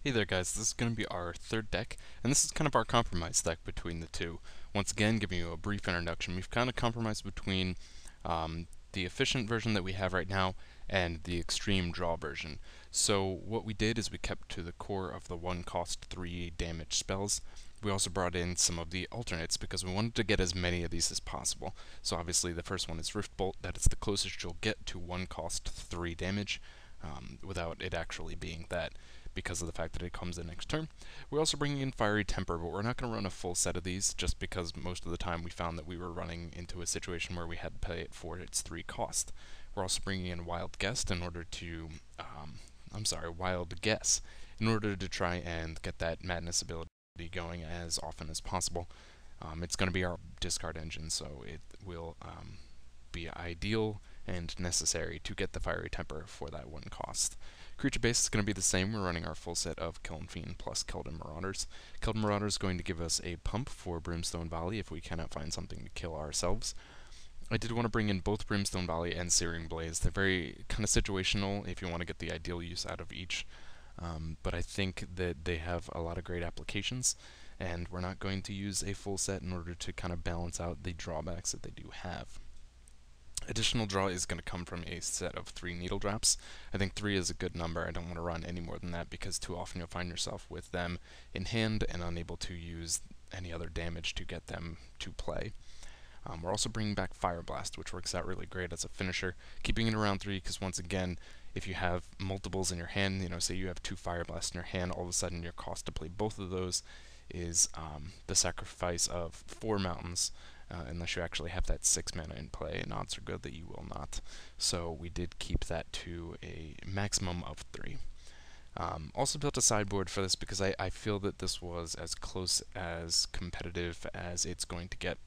Hey there guys, this is going to be our third deck, and this is kind of our compromise deck between the two. Once again, giving you a brief introduction, we've kind of compromised between the efficient version that we have right now and the extreme draw version. So what we did is we kept to the core of the 1 cost 3 damage spells. We also brought in some of the alternates because we wanted to get as many of these as possible. So obviously the first one is Rift Bolt, that is the closest you'll get to 1 cost 3 damage without it actually being that, because of the fact that it comes in next turn. We're also bringing in Fiery Temper, but we're not going to run a full set of these just because most of the time we found that we were running into a situation where we had to pay it for its 3 cost. We're also bringing in Wild Guess in order to, Wild Guess, in order to try and get that Madness ability going as often as possible. It's going to be our discard engine, so it will be ideal and necessary to get the Fiery Temper for that 1 cost. Creature base is going to be the same. We're running our full set of Kiln Fiend plus Keldon Marauders. Keldon Marauders is going to give us a pump for Brimstone Volley if we cannot find something to kill ourselves. I did want to bring in both Brimstone Volley and Searing Blaze. They're very kind of situational if you want to get the ideal use out of each, but I think that they have a lot of great applications, and we're not going to use a full set in order to kind of balance out the drawbacks that they do have. Additional draw is going to come from a set of 3 Needle Drops. I think 3 is a good number. I don't want to run any more than that because too often you'll find yourself with them in hand and unable to use any other damage to get them to play. We're also bringing back Fire Blast, which works out really great as a finisher, keeping it around 3 because once again, if you have multiples in your hand, say you have 2 Fire Blasts in your hand, all of a sudden your cost to play both of those is the sacrifice of 4 mountains, unless you actually have that 6 mana in play, and odds are good that you will not. So we did keep that to a maximum of 3. Also built a sideboard for this because I feel that this was as close as competitive as it's going to get.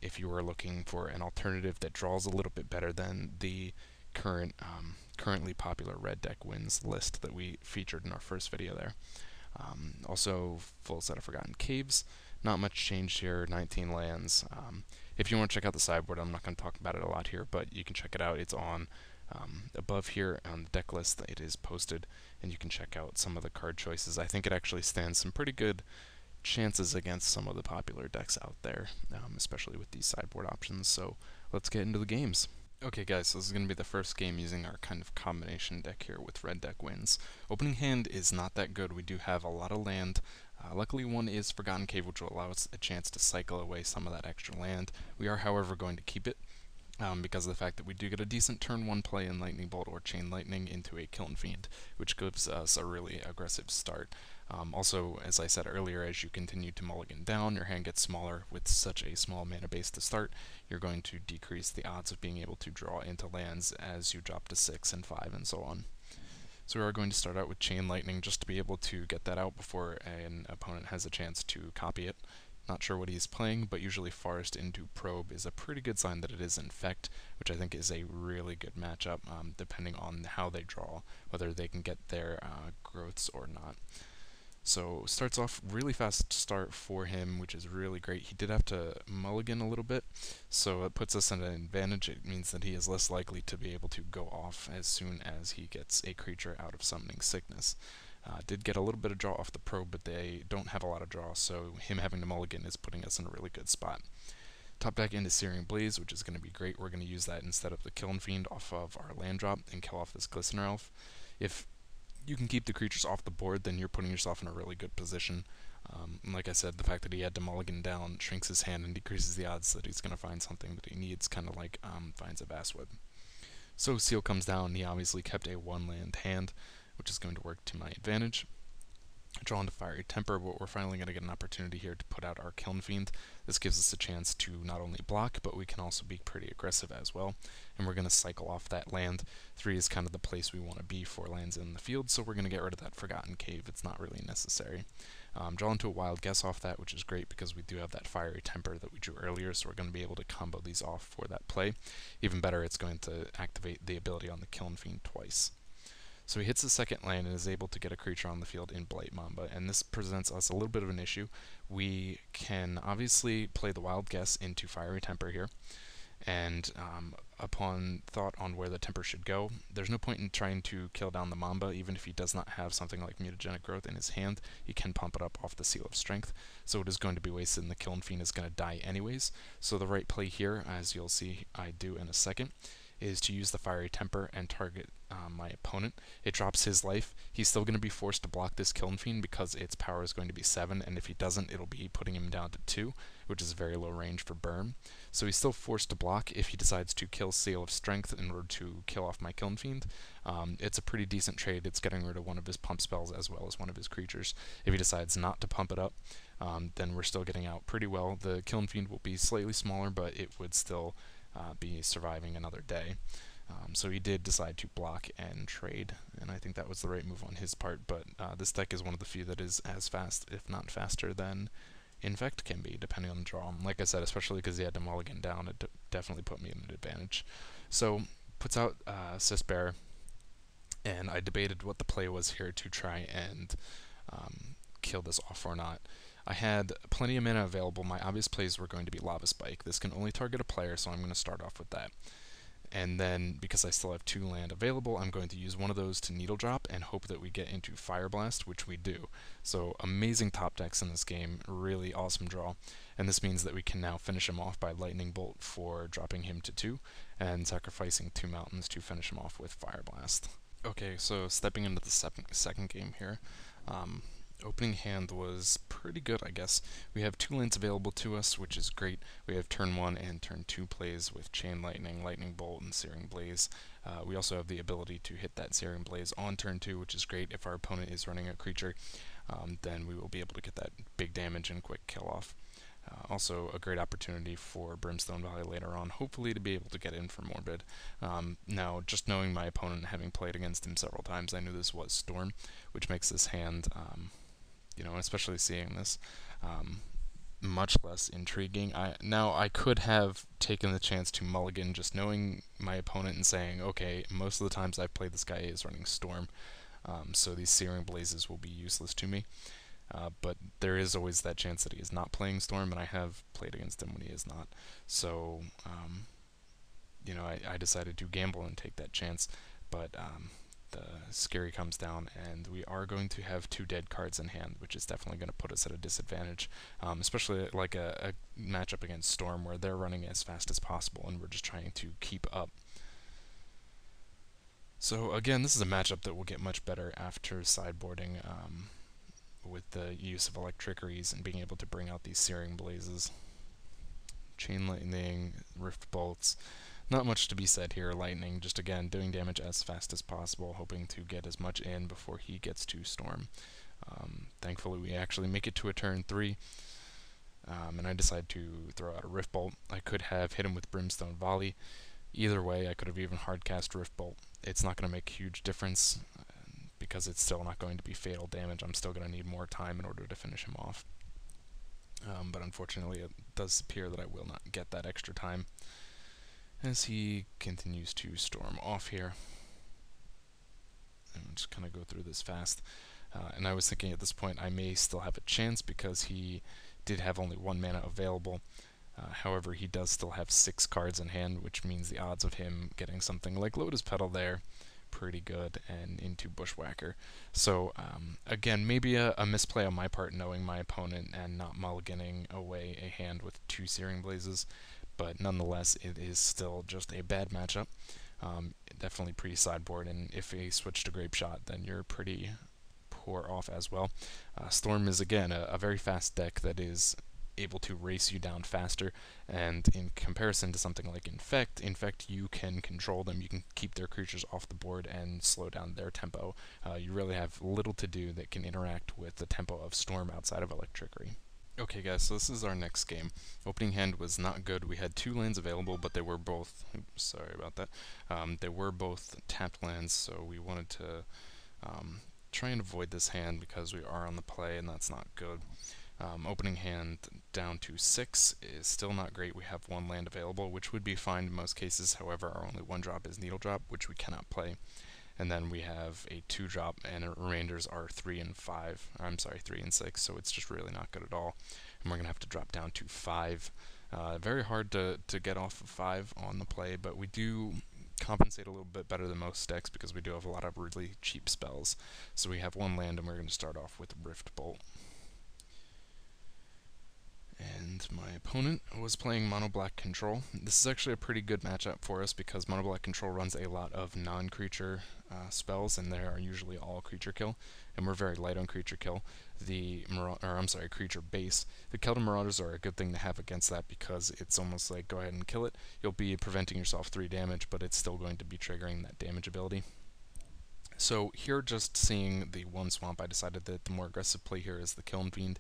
If you are looking for an alternative that draws a little bit better than the currently popular red deck wins list that we featured in our first video there. Also, full set of Forgotten Caves. Not much changed here, 19 lands. If you want to check out the sideboard, I'm not going to talk about it a lot here, but you can check it out. It's on above here on the deck list. It is posted, and you can check out some of the card choices. I think it actually stands some pretty good chances against some of the popular decks out there, especially with these sideboard options. So let's get into the games. Okay guys, so this is going to be the first game using our kind of combination deck here with red deck wins. Opening hand is not that good. We do have a lot of land. Luckily one is Forgotten Cave, which will allow us a chance to cycle away some of that extra land. We are however going to keep it because of the fact that we do get a decent turn 1 play in Lightning Bolt or Chain Lightning into a Kiln Fiend, which gives us a really aggressive start. Also, as I said earlier, as you continue to mulligan down, your hand gets smaller. With such a small mana base to start, you're going to decrease the odds of being able to draw into lands as you drop to 6 and 5 and so on. So we are going to start out with Chain Lightning just to be able to get that out before an opponent has a chance to copy it. Not sure what he's playing, but usually Forest into Probe is a pretty good sign that it is Infect, which I think is a really good matchup, depending on how they draw, whether they can get their growths or not. So starts off really fast start for him, which is really great. He did have to mulligan a little bit, so it puts us at an advantage. It means that he is less likely to be able to go off as soon as he gets a creature out of Summoning Sickness. Did get a little bit of draw off the Probe, but they don't have a lot of draw, so him having to mulligan is putting us in a really good spot. Top deck into Searing Blaze, which is going to be great. We're going to use that instead of the Kiln Fiend off of our land drop and kill off this Glistener Elf. If you can keep the creatures off the board, then you're putting yourself in a really good position. Like I said, the fact that he had to mulligan down shrinks his hand and decreases the odds that he's going to find something that he needs, kind of like finds a Basswood. So Seal comes down. He obviously kept a 1-land hand, which is going to work to my advantage. Draw into Fiery Temper, but we're finally going to get an opportunity here to put out our Kiln Fiend. This gives us a chance to not only block, but we can also be pretty aggressive as well. And we're going to cycle off that land. 3 is kind of the place we want to be for lands in the field, so we're going to get rid of that Forgotten Cave. It's not really necessary. Draw into a Wild Guess off that, which is great because we do have that Fiery Temper that we drew earlier, so we're going to be able to combo these off for that play. Even better, it's going to activate the ability on the Kiln Fiend twice. So he hits the second land and is able to get a creature on the field in Blight Mamba, and this presents us a little bit of an issue. We can obviously play the Wild Guess into Fiery Temper here, and upon thought on where the temper should go, there's no point in trying to kill down the Mamba. Even if he does not have something like Mutagenic Growth in his hand, he can pump it up off the Seal of Strength, so it is going to be wasted and the Kiln Fiend is going to die anyways. So the right play here, as you'll see I do in a second, is to use the Fiery Temper and target my opponent. It drops his life. He's still going to be forced to block this Kiln Fiend because its power is going to be 7, and if he doesn't, it'll be putting him down to 2, which is very low range for Burn. So he's still forced to block if he decides to kill Seal of Strength in order to kill off my Kiln Fiend. It's a pretty decent trade. It's getting rid of one of his pump spells as well as one of his creatures. If he decides not to pump it up, then we're still getting out pretty well. The Kiln Fiend will be slightly smaller, but it would still be surviving another day. So he did decide to block and trade, and I think that was the right move on his part, but this deck is one of the few that is as fast, if not faster, than Infect can be, depending on the draw. Like I said, especially because he had to mulligan down, it definitely put me in an advantage. So, puts out Cisbear, and I debated what the play was here to try and kill this off or not. I had plenty of mana available. My obvious plays were going to be Lava Spike. This can only target a player, so I'm going to start off with that. And then, because I still have 2 land available, I'm going to use one of those to Needle Drop and hope that we get into Fire Blast, which we do. So, amazing top decks in this game, really awesome draw. And this means that we can now finish him off by Lightning Bolt for dropping him to 2, and sacrificing 2 mountains to finish him off with Fire Blast. Okay, so stepping into the second game here. Opening hand was pretty good, I guess. We have 2 lands available to us, which is great. We have turn 1 and turn 2 plays with Chain Lightning, Lightning Bolt, and Searing Blaze. We also have the ability to hit that Searing Blaze on turn 2, which is great. If our opponent is running a creature, then we will be able to get that big damage and quick kill off. Also a great opportunity for Brimstone Valley later on, hopefully to be able to get in for Morbid. Now, just knowing my opponent and having played against him several times, I knew this was Storm, which makes this hand, especially seeing this, much less intriguing. I could have taken the chance to mulligan just knowing my opponent and saying, okay, most of the times I've played this guy is running Storm, so these Searing Blazes will be useless to me. But there is always that chance that he is not playing Storm, and I have played against him when he is not. So, I decided to gamble and take that chance, but the Scary comes down, and we are going to have 2 dead cards in hand, which is definitely going to put us at a disadvantage, especially like a matchup against Storm, where they're running as fast as possible, and we're just trying to keep up. So again, this is a matchup that will get much better after sideboarding, with the use of Electrickeries and being able to bring out these Searing Blazes. Chain Lightning, Rift Bolts. Not much to be said here. Lightning, just again, doing damage as fast as possible, hoping to get as much in before he gets to Storm. Thankfully, we actually make it to a turn 3, and I decide to throw out a Rift Bolt. I could have hit him with Brimstone Volley. Either way, I could have even hardcast Rift Bolt. It's not going to make a huge difference, because it's still not going to be fatal damage. I'm still going to need more time in order to finish him off. But unfortunately, it does appear that I will not get that extra time as he continues to storm off here. And I'm just kind of go through this fast. And I was thinking at this point I may still have a chance because he did have only 1 mana available. However, he does still have 6 cards in hand, which means the odds of him getting something like Lotus Petal there pretty good, and into Bushwhacker. So again, maybe a misplay on my part knowing my opponent and not mulliganing away a hand with 2 Searing Blazes, but nonetheless it is still just a bad matchup. Definitely pre-sideboard, and if he switched to Grape Shot, then you're pretty poor off as well. Storm is again a very fast deck that is able to race you down faster, and in comparison to something like Infect, you can control them, you can keep their creatures off the board and slow down their tempo. You really have little to do that can interact with the tempo of Storm outside of Electrickery. Okay guys, so this is our next game. Opening hand was not good. We had 2 lands available, but they were both, sorry about that, they were both tapped lands, so we wanted to try and avoid this hand because we are on the play, and that's not good. Opening hand down to 6 is still not great. We have 1 land available, which would be fine in most cases. However, our only 1 drop is Needle Drop, which we cannot play. And then we have a 2 drop, and our remainders are 3 and 5. I'm sorry, 3 and 6, so it's just really not good at all. And we're going to have to drop down to 5 Very hard to get off of 5 on the play, but we do compensate a little bit better than most decks because we do have a lot of really cheap spells. So we have 1 land, and we're going to start off with Rift Bolt. And my opponent was playing Mono Black Control. This is actually a pretty good matchup for us because Mono Black Control runs a lot of non-creature spells, and they are usually all creature kill, and we're very light on creature kill. Creature base. The Keldon Marauders are a good thing to have against that because it's almost like go ahead and kill it. You'll be preventing yourself 3 damage, but it's still going to be triggering that damage ability. So here, just seeing the 1 swamp, I decided that the more aggressive play here is the Kiln Fiend.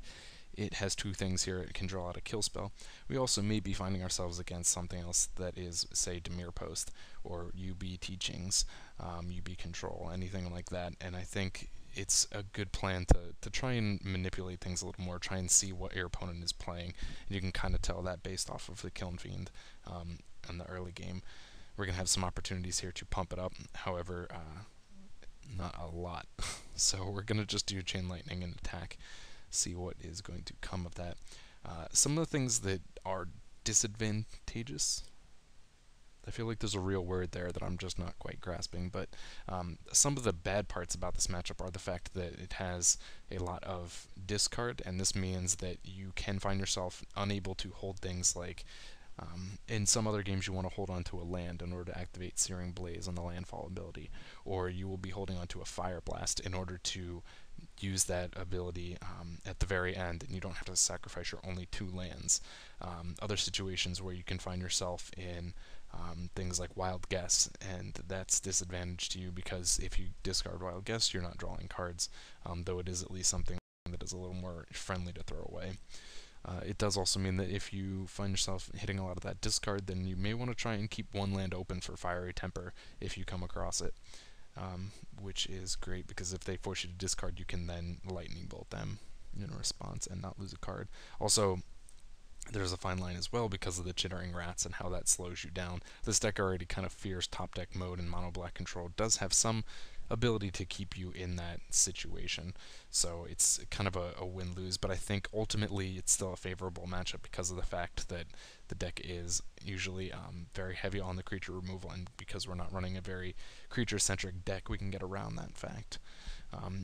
It has 2 things here. It can draw out a kill spell. We also may be finding ourselves against something else that is, say, Dimir Post, or UB Teachings, UB Control, anything like that. And I think it's a good plan to try and manipulate things a little more, try and see what your opponent is playing. And you can kind of tell that based off of the Kiln Fiend in the early game. We're going to have some opportunities here to pump it up. However, not a lot. So we're going to just do Chain Lightning and attack. See what is going to come of that. Some of the things that are disadvantageous, I feel like there's a real word there that I'm just not quite grasping, but some of the bad parts about this matchup are the fact that it has a lot of discard, and this means that you can find yourself unable to hold things like in some other games you want to hold on to a land in order to activate Searing Blaze on the landfall ability, or you will be holding on to a Fire Blast in order to use that ability at the very end, and you don't have to sacrifice your only 2 lands. Other situations where you can find yourself in things like Wild Guess, and that's disadvantage to you because if you discard Wild Guess, you're not drawing cards, though it is at least something that is a little more friendly to throw away. It does also mean that if you find yourself hitting a lot of that discard, then you may want to try and keep 1 land open for Fiery Temper if you come across it, which is great because if they force you to discard, you can then Lightning Bolt them in response and not lose a card. Also, there's a fine line as well because of the Chittering Rats and how that slows you down. This deck already kind of fears top deck mode, and Mono Black Control does have some ability to keep you in that situation. So it's kind of a win-lose, but I think ultimately it's still a favorable matchup because of the fact that the deck is usually very heavy on the creature removal, and because we're not running a very creature-centric deck, we can get around that fact.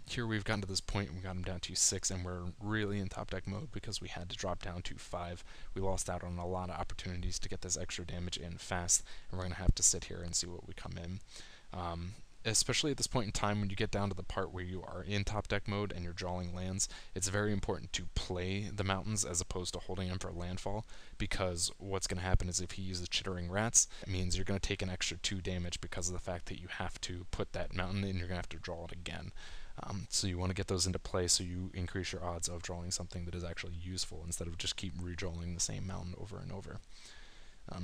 Here we've gotten to this point, we got him down to 6, and we're really in top deck mode because we had to drop down to 5. We lost out on a lot of opportunities to get this extra damage in fast, and we're going to have to sit here and see what we come in. Especially at this point in time when you get down to the part where you are in top deck mode and you're drawing lands, it's very important to play the mountains as opposed to holding them for landfall, because what's going to happen is if he uses Chittering Rats, it means you're going to take an extra 2 damage because of the fact that you have to put that mountain in, you're going to have to draw it again. So you want to get those into play so you increase your odds of drawing something that is actually useful instead of just keep redrawing the same mountain over and over.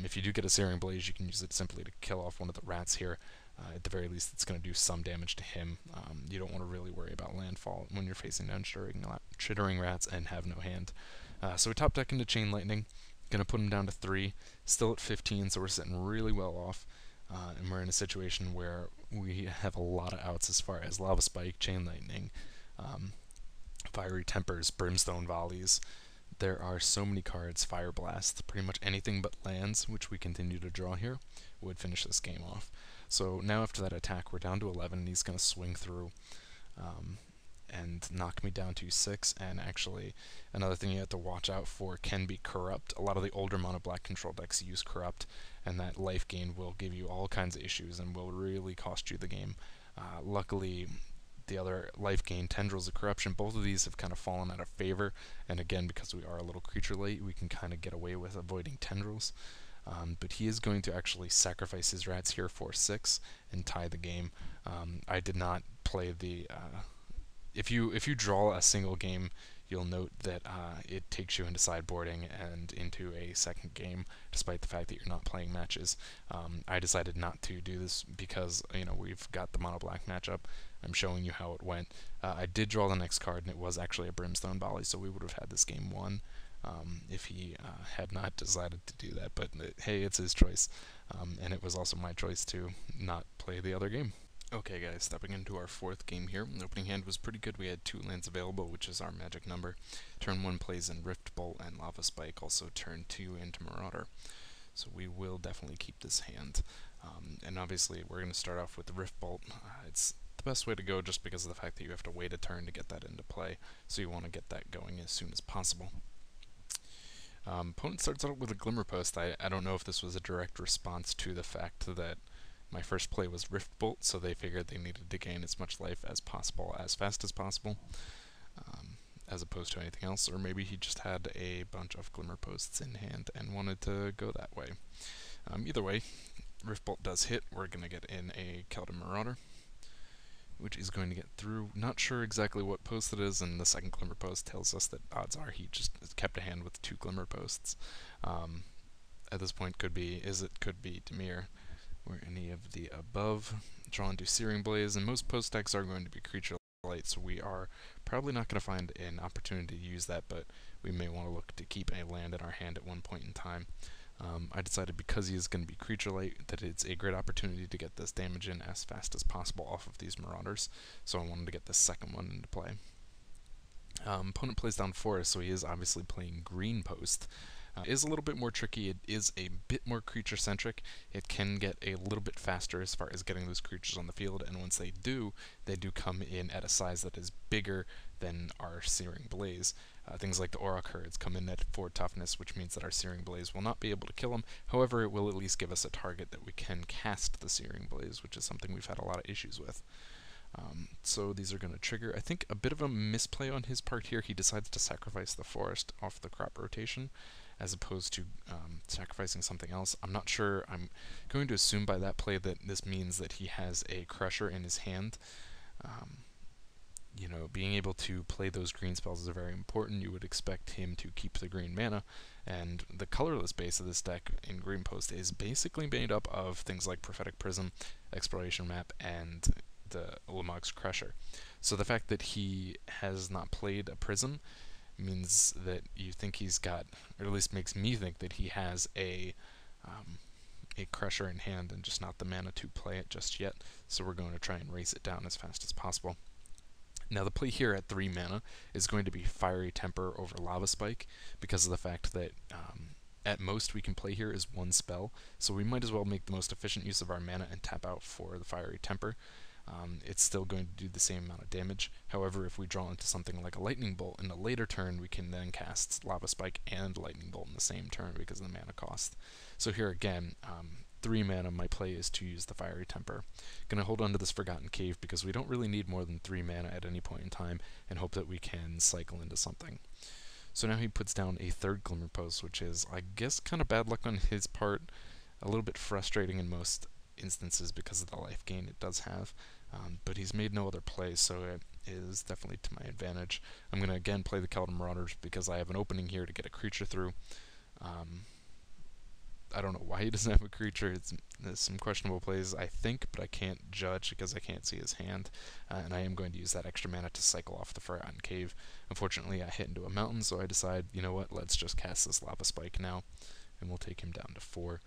If you do get a Searing Blaze, you can use it simply to kill off one of the rats here. At the very least, it's going to do some damage to him. You don't want to really worry about landfall when you're facing down Chittering Rats and have no hand. So we top deck into Chain Lightning. Going to put him down to 3. Still at 15, so we're sitting really well off. And we're in a situation where we have a lot of outs as far as Lava Spike, Chain Lightning, Fiery Tempers, Brimstone Volleys. There are so many cards. Fire Blast, pretty much anything but lands, which we continue to draw here, would finish this game off. So now after that attack, we're down to 11, and he's going to swing through and knock me down to 6. And actually, another thing you have to watch out for can be Corrupt. A lot of the older Mono Black Control decks use Corrupt, and that life gain will give you all kinds of issues and will really cost you the game. Luckily, the other life gain, Tendrils of Corruption, both of these have kind of fallen out of favor, and again, because we are a little creature late, we can kind of get away with avoiding Tendrils. But he is going to actually sacrifice his rats here for 6 and tie the game. I did not play the... if you draw a single game, you'll note that it takes you into sideboarding and into a second game, despite the fact that you're not playing matches. I decided not to do this because, we've got the Mono Black matchup. I'm showing you how it went. I did draw the next card, and it was actually a Brimstone Volley, so we would have had this game won if he had not decided to do that. But hey, it's his choice, and it was also my choice to not play the other game. Okay guys, stepping into our fourth game here. The opening hand was pretty good. We had 2 lands available, which is our magic number. Turn 1 plays in Rift Bolt and Lava Spike, also turn 2 into Marauder. So we will definitely keep this hand. And obviously we're going to start off with the Rift Bolt. It's the best way to go just because of the fact that you have to wait a turn to get that into play, so you want to get that going as soon as possible. Opponent starts out with a Glimmer Post. I don't know if this was a direct response to the fact that my first play was Rift Bolt, so they figured they needed to gain as much life as possible, as fast as possible, as opposed to anything else. Or maybe he just had a bunch of Glimmer Posts in hand and wanted to go that way. Either way, Rift Bolt does hit. We're going to get in a Keldon Marauder, which is going to get through. Not sure exactly what post it is, and the second Glimmer Post tells us that odds are he just kept a hand with 2 Glimmer Posts. At this point, could be Dimir, or any of the above. Draw into Searing Blaze, and most post decks are going to be Creature Light, so we are probably not going to find an opportunity to use that, but we may want to look to keep a land in our hand at one point in time. I decided because he is going to be Creature Light that it's a great opportunity to get this damage in as fast as possible off of these Marauders, so I wanted to get the second one into play. Opponent plays down Forest, so he is obviously playing Green Post. It is a little bit more tricky. It is a bit more creature-centric. It can get a little bit faster as far as getting those creatures on the field, and once they do come in at a size that is bigger than our Searing Blaze. Things like the Auroch Herds come in at 4 toughness, which means that our Searing Blaze will not be able to kill them. However, it will at least give us a target that we can cast the Searing Blaze, which is something we've had a lot of issues with. So these are going to trigger. I think a bit of a misplay on his part here. He decides to sacrifice the Forest off the crop rotation, as opposed to sacrificing something else. I'm not sure. I'm going to assume by that play that this means that he has a Crusher in his hand. You know, being able to play those green spells is very important. You would expect him to keep the green mana, and the colorless base of this deck in Green Post is basically made up of things like Prophetic Prism, Exploration Map, and the Ulamog's Crusher. So the fact that he has not played a Prism means that you think he's got, or at least makes me think that he has a Crusher in hand and just not the mana to play it just yet. So we're going to try and race it down as fast as possible. Now the play here at 3 mana is going to be Fiery Temper over Lava Spike, because of the fact that at most we can play here is 1 spell, so we might as well make the most efficient use of our mana and tap out for the Fiery Temper. It's still going to do the same amount of damage. However, if we draw into something like a Lightning Bolt in a later turn, we can then cast Lava Spike and Lightning Bolt in the same turn because of the mana cost. So here again, 3 mana, my play is to use the Fiery Temper. Going to hold on to this Forgotten Cave because we don't really need more than 3 mana at any point in time, and hope that we can cycle into something. So now he puts down a 3rd Glimmer Post, which is, I guess, kind of bad luck on his part, a little bit frustrating in most instances because of the life gain it does have, but he's made no other plays, so it is definitely to my advantage. I'm going to again play the Keldon Marauders because I have an opening here to get a creature through. I don't know why he doesn't have a creature. There's some questionable plays, I think, but I can't judge because I can't see his hand, and I am going to use that extra mana to cycle off the Forgotten Cave. Unfortunately, I hit into a mountain, so I decide, you know what, let's just cast this Lava Spike now, and we'll take him down to 4.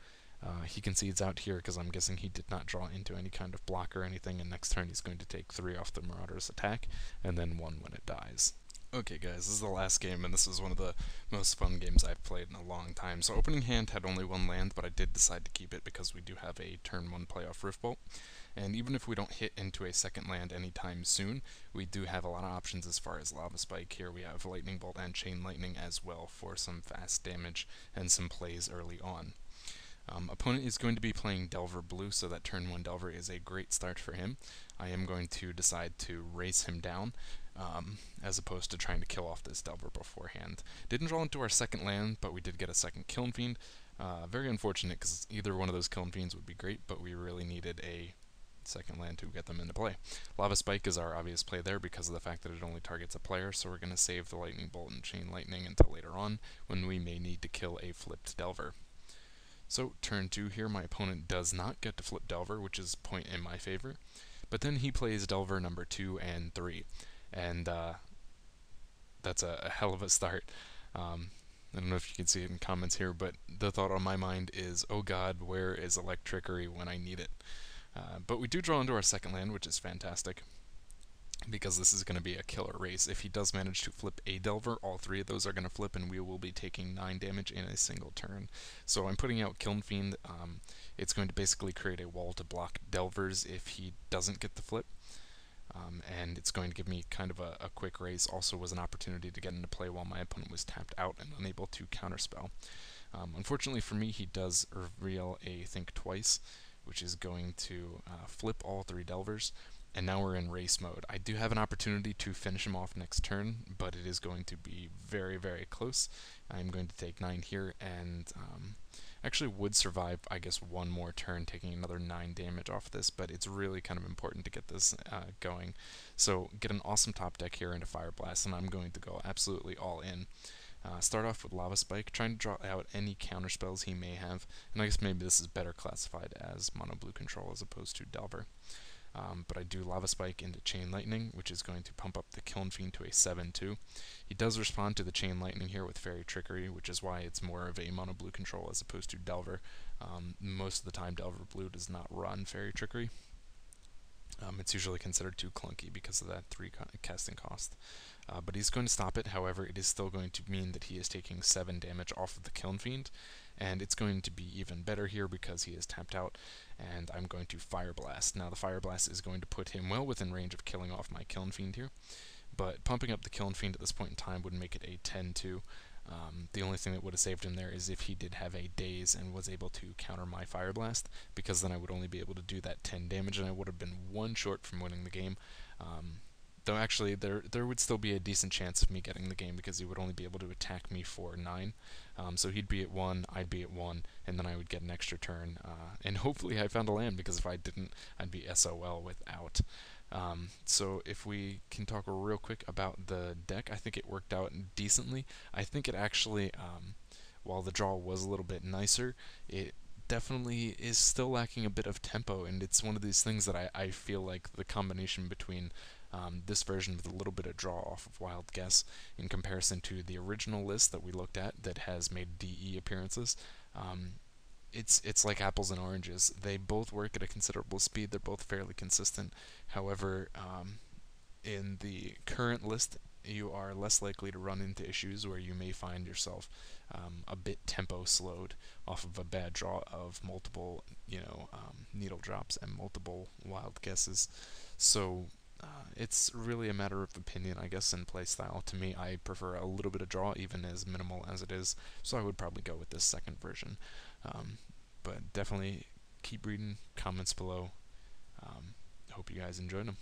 He concedes out here because I'm guessing he did not draw into any kind of block or anything, and next turn he's going to take 3 off the Marauder's attack, and then 1 when it dies. Okay guys, this is the last game, and this is one of the most fun games I've played in a long time. So opening hand had only 1 land, but I did decide to keep it because we do have a turn 1 playoff Rift Bolt. And even if we don't hit into a second land anytime soon, we do have a lot of options as far as Lava Spike. Here we have Lightning Bolt and Chain Lightning as well for some fast damage and some plays early on. Opponent is going to be playing Delver Blue, so that turn 1 Delver is a great start for him. I am going to decide to race him down, as opposed to trying to kill off this Delver beforehand. Didn't draw into our second land, but we did get a second Kiln Fiend. Very unfortunate, because either one of those Kiln Fiends would be great, but we really needed a second land to get them into play. Lava Spike is our obvious play there because of the fact that it only targets a player, so we're going to save the Lightning Bolt and Chain Lightning until later on, when we may need to kill a flipped Delver. So turn 2 here, my opponent does not get to flip Delver, which is a point in my favor, but then he plays Delver number 2 and 3, and that's a hell of a start. I don't know if you can see it in comments here, but the thought on my mind is, oh god, where is Electrickery when I need it? But we do draw into our second land, which is fantastic, because this is going to be a killer race. If he does manage to flip a Delver, all three of those are going to flip, and we will be taking 9 damage in a single turn. So I'm putting out Kiln Fiend. It's going to basically create a wall to block Delvers if he doesn't get the flip. And it's going to give me kind of a quick race. Also was an opportunity to get into play while my opponent was tapped out and unable to counterspell. Unfortunately for me, he does reveal a Think Twice, which is going to flip all 3 Delvers, and now we're in race mode. I do have an opportunity to finish him off next turn, but it is going to be very, very close. I'm going to take 9 here, and actually would survive, I guess, one more turn, taking another 9 damage off this, but it's really kind of important to get this going. So get an awesome top deck here into Fire Blast, and I'm going to go absolutely all in. Start off with Lava Spike, trying to draw out any counter spells he may have, and I guess maybe this is better classified as Mono Blue Control as opposed to Delver. But I do Lava Spike into Chain Lightning, which is going to pump up the Kiln Fiend to a 7-2. He does respond to the Chain Lightning here with Fairy Trickery, which is why it's more of a Mono Blue Control as opposed to Delver. Most of the time Delver Blue does not run Fairy Trickery. It's usually considered too clunky because of that 3 casting cost. But he's going to stop it. However, it is still going to mean that he is taking 7 damage off of the Kiln Fiend, and it's going to be even better here because he is tapped out, and I'm going to Fire Blast. Now the Fire Blast is going to put him well within range of killing off my Kiln Fiend here, but pumping up the Kiln Fiend at this point in time would make it a 10-2. The only thing that would have saved him there is if he did have a Daze and was able to counter my Fire Blast, because then I would only be able to do that 10 damage, and I would have been 1 short from winning the game. Though actually, there would still be a decent chance of me getting the game because he would only be able to attack me for 9. So he'd be at 1, I'd be at 1, and then I would get an extra turn. And hopefully I found a land, because if I didn't, I'd be SOL without. So if we can talk real quick about the deck, I think it worked out decently. I think it actually, while the draw was a little bit nicer, it definitely is still lacking a bit of tempo, and it's one of these things that I feel like the combination between this version with a little bit of draw off of Wild Guess in comparison to the original list that we looked at that has made DE appearances, it's like apples and oranges. They both work at a considerable speed. They're both fairly consistent. However, in the current list, you are less likely to run into issues where you may find yourself a bit tempo slowed off of a bad draw of multiple, needle drops and multiple wild guesses. So it's really a matter of opinion, I guess, in playstyle. To me, I prefer a little bit of draw, even as minimal as it is, so I would probably go with this second version. But definitely keep reading, comments below. Hope you guys enjoyed them.